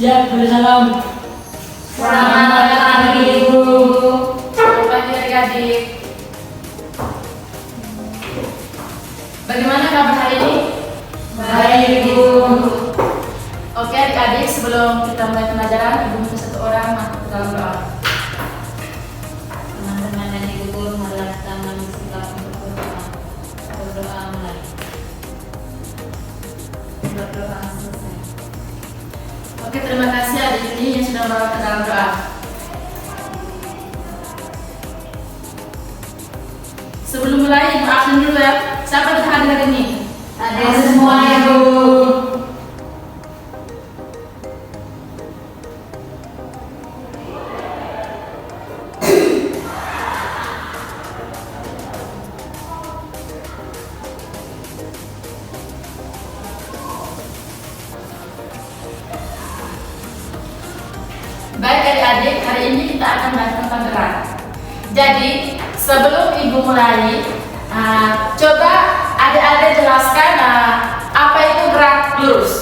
Siap, salam. Selamat datang Ibu. Selamat pagi adik-adik. Bagaimana kabar hari ini? Baik, Ibu. Oke adik-adik, sebelum kita mulai pelajaran, Ibu minta satu orang masuk ke dalam doa. Teman-teman dan ibu guru, marilah kita menyimak untuk berdoa. Berdoa mulai. Berdoa selesai. Oke, terima kasih adik ini yang sudah membawa ke dalam doa. Sebelum mulai, Ibu absen dulu ya. Siapa yang hadir hari ini? Ada semua Ibu. Baik adik-adik, hari ini kita akan bahas tentang gerak. Jadi, sebelum Ibu mulai, coba adik-adik jelaskan apa itu gerak lurus.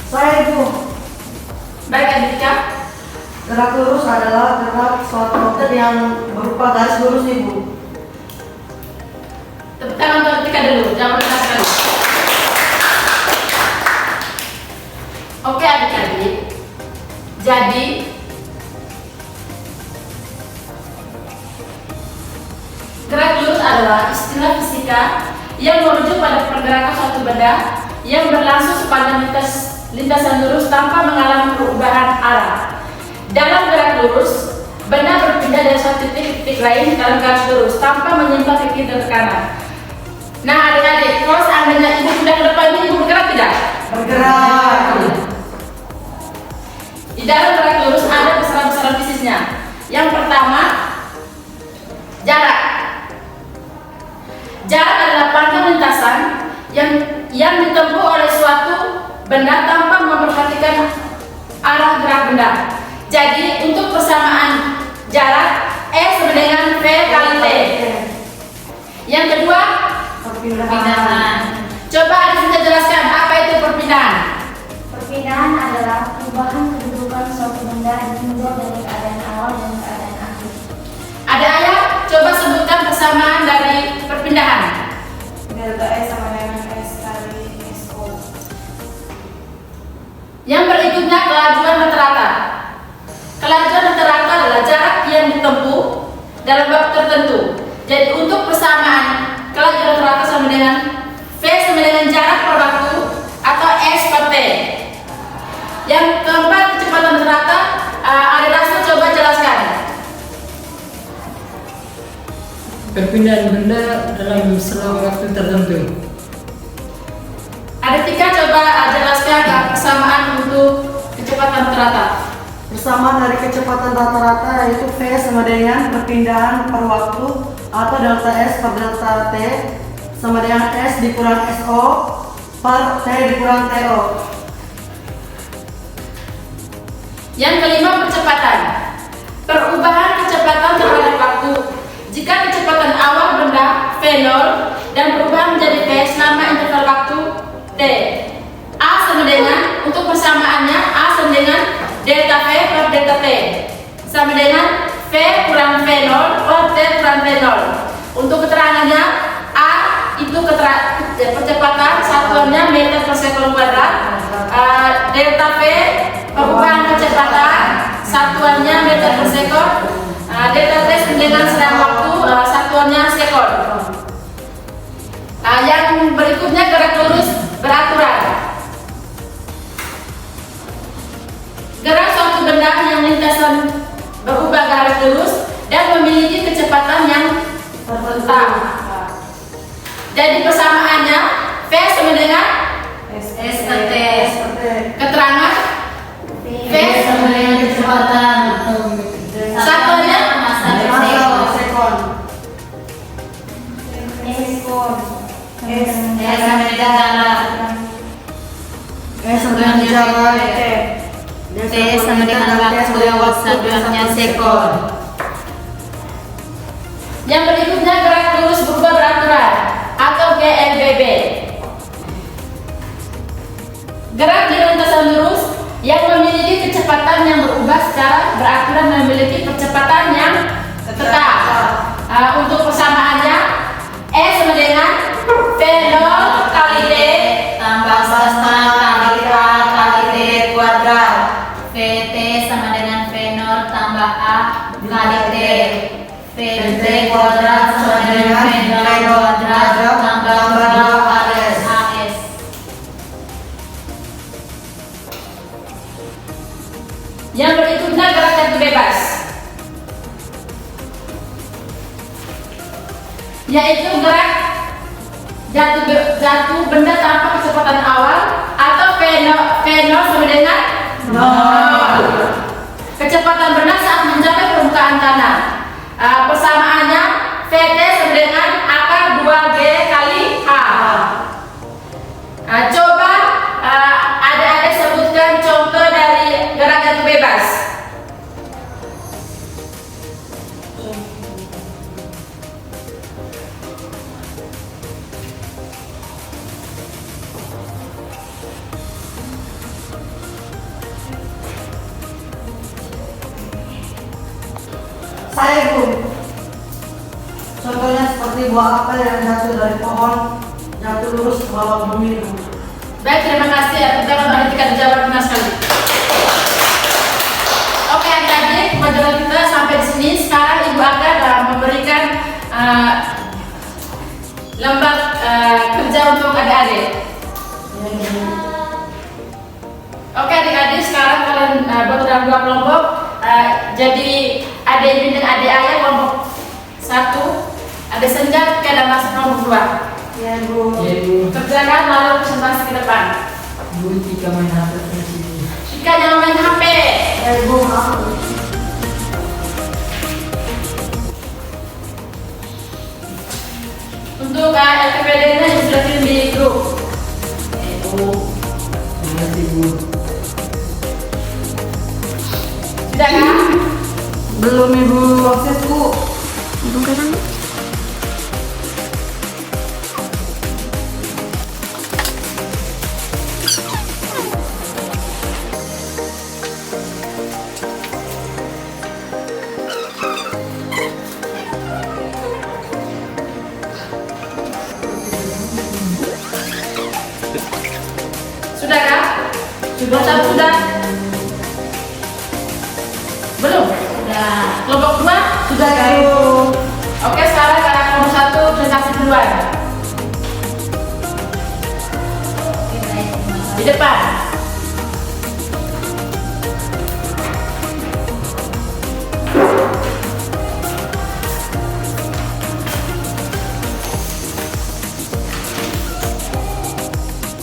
Saya Ibu, Baik adik-adik, gerak lurus adalah gerak suatu objek yang berupa garis lurus Ibu. tepuk tangan untuk Tika dulu, jangan berkata. Oke adik-adik, jadi gerak lurus adalah istilah fisika yang merujuk pada pergerakan suatu benda yang berlangsung sepanjang lintasan lurus tanpa mengalami perubahan arah. Dalam gerak lurus, benda berpindah dari suatu titik ke titik lain dalam garis lurus tanpa menyimpang ke kiri dan ke kanan. Nah adik-adik, kalau seandainya Ibu pindah ke depan ini, Ibu bergerak tidak? Bergerak. Di dalam gerak lurus ada besaran-besaran fisiknya. Yang pertama, jarak. Jarak adalah panjang lintasan yang ditempuh oleh suatu benda tanpa memperhatikan arah gerak benda. Jadi untuk persamaan jarak E sama dengan V kali T. Yang kedua, Perpindahan. coba adik kita jelaskan apa itu perpindahan. Perpindahan adalah perubahan kedudukan suatu benda ditinjau dari keadaan awal dan keadaan akhir. Ada ayah, coba sebutkan persamaan dari perpindahan. Delta S sama dengan S kali SO. Yang berikutnya kelajuan rata-rata. Kelajuan rata-rata adalah jarak yang ditempuh dalam waktu tertentu. Jadi untuk persamaan kelajuan rata-rata sama dengan V sama dengan jarak per waktu atau S per T. Yang keempat, kecepatan rata. Ada Rasul coba jelaskan. Perpindahan benda dalam selang waktu tertentu. Ada Tika coba jelaskan persamaan untuk kecepatan rata. Persamaan dari kecepatan rata-rata yaitu V sama dengan perpindahan per waktu atau delta S per delta T sama dengan S dikurang SO per T dikurang TO. Yang kelima, percepatan. Perubahan kecepatan terhadap waktu. Jika kecepatan awal benda V0 dan perubahan menjadi V selama interval waktu T. A sama dengan, untuk persamaannya A sama dengan delta V per delta T sama dengan V kurang V0 per T kurang V0. Untuk keterangannya, A itu percepatan, satuannya meter per sekon kuadrat. Delta V perubahan kecepatan, satuannya meter per sekon. Delta T dengan sedang waktu, satuannya sekon. Yang berikutnya gerak lurus beraturan. Gerak suatu benda yang lintasan berubah garis lurus dan memiliki kecepatan yang tetap. Jadi persamaannya V sama dengan S per T. keterangan V Sama dengan kecepatan. satuannya Masa Sekon. S sama dengan jarak. S sama dengan jarak T. T sama dengan waktu satuannya sekon. Yang berikutnya gerak lurus berubah beraturan atau GLBB. Gerak di lintasan lurus yang memiliki kecepatan yang berubah secara beraturan dan memiliki percepatan yang tetap. Untuk persamaannya E sama dengan V0 kali D Tambah sama kali A kali T kuadrat. VT sama dengan V0 tambah A kali T. VT kuadrat sama dengan V0 kuadrat tambah 2 AS. Yang berikutnya gerak jatuh bebas, yaitu gerak jatuh benda tanpa kecepatan awal atau V0 sama dengan 0. Kecepatan benda saat mencapai permukaan tanah. Persamaannya VT sama dengan akar 2G kali A. Coba adik-adik sebutkan contoh dari gerak jatuh bebas. Saya Ibu. Contohnya seperti buah apel yang jatuh dari pohon, jatuh lurus ke bawah bumi. Bu. Baik, terima kasih. Pertama kali kita dijawab benar sekali. Oke adik-adik, pelajaran kita sampai di sini. Sekarang Ibu akan memberikan lembar kerja untuk adik-adik. Oke adik-adik, sekarang kalian buat dalam 2 kelompok. Jadi adik Imin dan adik Ayah kelompok 1, adik Senja dan masuk kelompok 2. Ya Bu. Ya Ibu. Kerjakan lalu presentasi ke depan. Bu Tika main HP di sini. Jika jangan main HP. Ya Ibu, maaf. Untuk LPPD-nya sudah kirim di grup. Terima kasih Bu. Sudah kan? Belum Ibu, proses Bu. Sudah kan? Sudah. Belum? Sudah. Kelompok 2 Sudah Ibu. Oke, sekarang karena kelompok 1 presentasi duluan. Oke, baik, terima Di kasih. depan.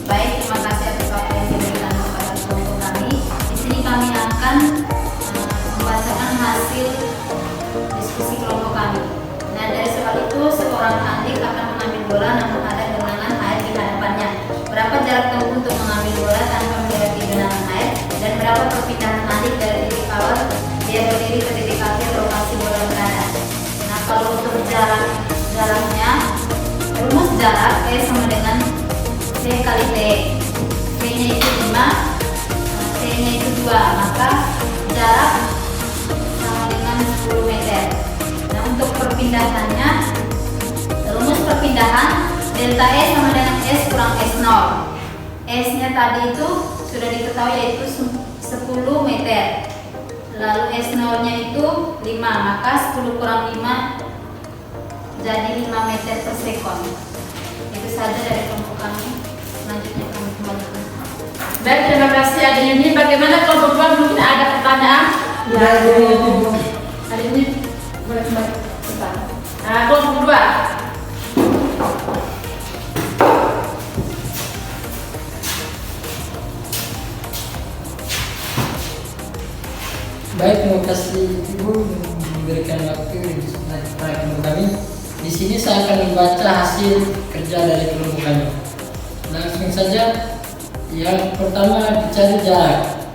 Baik, terima kasih atas waktu yang diberikan kepada kelompok kami. Di sini kami akan membacakan hasil diskusi kelompok kami. Nah, dari soal itu seorang adik akan mengambil bola namun ada genangan air di hadapannya. Berapa jarak tempuh untuk mengambil bola tanpa melewati genangan air dan berapa perpindahan adik dari titik awal dia berdiri ke titik akhir lokasi bola berada. Nah, kalau untuk jaraknya, rumus jarak E sama dengan C kali T. C-nya itu 5, T-nya itu 2, maka jarak sama dengan 10 meter. Nah, untuk perpindahannya, rumus perpindahan delta E sama dengan S kurang S0. S-nya tadi itu sudah diketahui yaitu 10 meter. Lalu S0-nya itu 5, maka 10 kurang 5 jadi 5 meter per sekon. Itu saja dari kelompok kami. Selanjutnya kami kembalikan. Baik, terima kasih adik Yuni. Bagaimana kelompok 2 mungkin ada pertanyaan? Ya Ibu. Adik Yuni boleh kembali ke depan. Nah, kelompok 2. Baik, terima kasih Ibu memberikan waktu di kelompok kami. Di sini saya akan membaca hasil kerja dari kelompok kami. Langsung saja, yang pertama dicari jarak.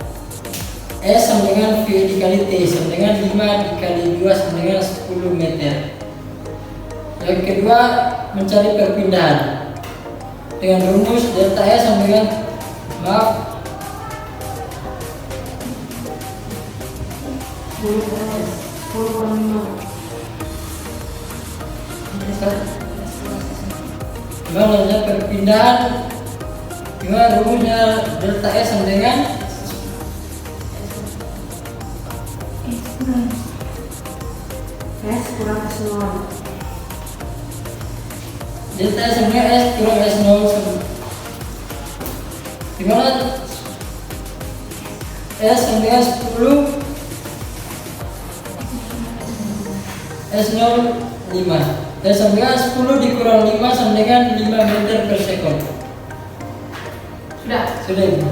S sama dengan V dikali T sama dengan 5 dikali 2 sama dengan 10 meter. Yang kedua, mencari perpindahan dengan rumus delta S sama dengan maaf 10 kurang 5. gimana perpindahan, gimana rumusnya delta S sama dengan S kurang S0. delta S sama dengan S kurang S0 gimana S sama dengan 10 S0 5. S sama dengan 10 dikurang 5 sama dengan 5 meter per sekon. Sudah. Sudah Ibu.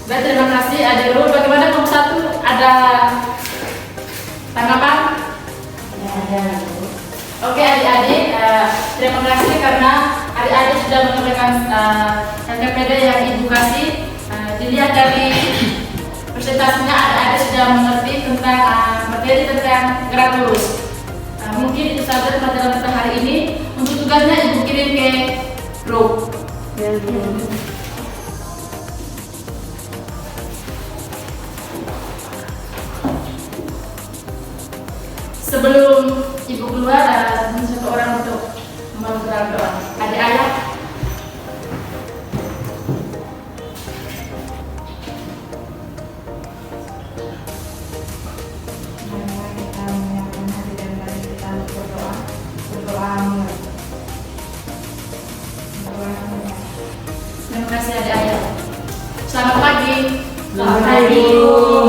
Baik, terima kasih Adirul. Bagaimana kelompok 1? Ada tanggapan? Ada. Oke adik-adik, terima kasih karena adik-adik sudah mengerjakan LKPD yang Ibu kasih. Dilihat dari presentasinya adik-adik sudah mengerti tentang materi tentang gerak lurus. Mungkin itu saja pelajaran kita hari ini. Untuk tugasnya Ibu kirim ke grup. Sebelum Ibu keluar, satu orang untuk memperoleh doa. Adik ayah. Terima kasih adik ayah. Selamat pagi. Selamat pagi, Bu.